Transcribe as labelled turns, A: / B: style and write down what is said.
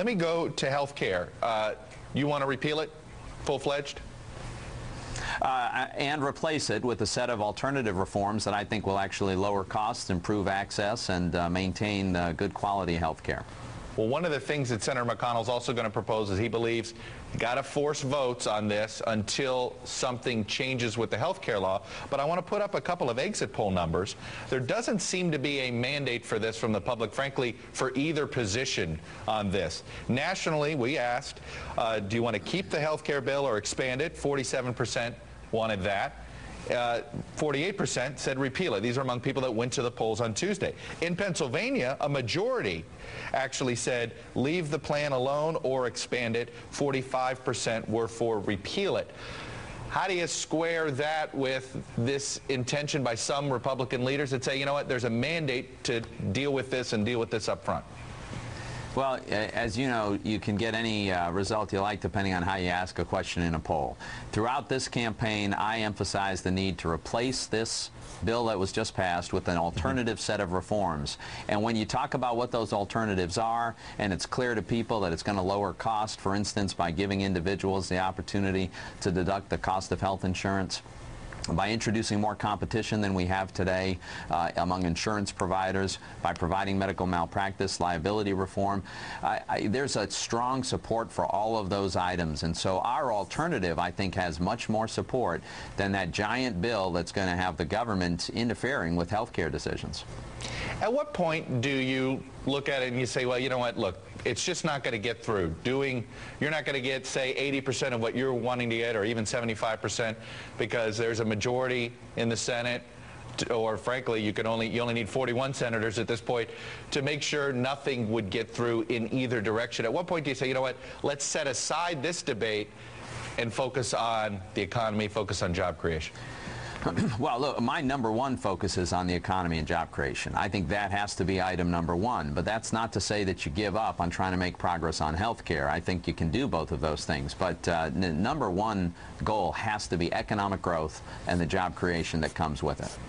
A: Let me go to health care. You want to repeal it full-fledged?
B: And replace it with a set of alternative reforms that I think will actually lower costs, improve access, and maintain good quality health care.
A: Well, one of the things that Senator McConnell's also going to propose is he believes you got to force votes on this until something changes with the health care law. But I want to put up a couple of exit poll numbers. There doesn't seem to be a mandate for this from the public, frankly, for either position on this. Nationally, we asked, do you want to keep the health care bill or expand it? 47% wanted that. 48% said repeal it. These are among people that went to the polls on Tuesday. In Pennsylvania, a majority actually said leave the plan alone or expand it. 45% were for repeal it. How do you square that with this intention by some Republican leaders that say, you know what, there's a mandate to deal with this and deal with this up front?
B: Well, as you know, you can get any result you like depending on how you ask a question in a poll. Throughout this campaign, I emphasized the need to replace this bill that was just passed with an alternative set of reforms. And when you talk about what those alternatives are, and it's clear to people that it's going to lower cost, for instance, by giving individuals the opportunity to deduct the cost of health insurance, by introducing more competition than we have today among insurance providers, by providing medical malpractice, liability reform. There's a strong support for all of those items, and so our alternative, I think, has much more support than that giant bill that's going to have the government interfering with health care decisions.
A: At what point do you look at it and you say, well, you know what, look, it's just not going to get through. You're not going to get, say, 80% of what you're wanting to get, or even 75%, because there's a majority in the Senate, or frankly, you only need 41 senators at this point to make sure nothing would get through in either direction. At what point do you say, you know what, let's set aside this debate and focus on the economy, focus on job creation?
B: Well, look, my number one focus is on the economy and job creation. I think that has to be item number one, but that's not to say that you give up on trying to make progress on health care. I think you can do both of those things, but number one goal has to be economic growth and the job creation that comes with it.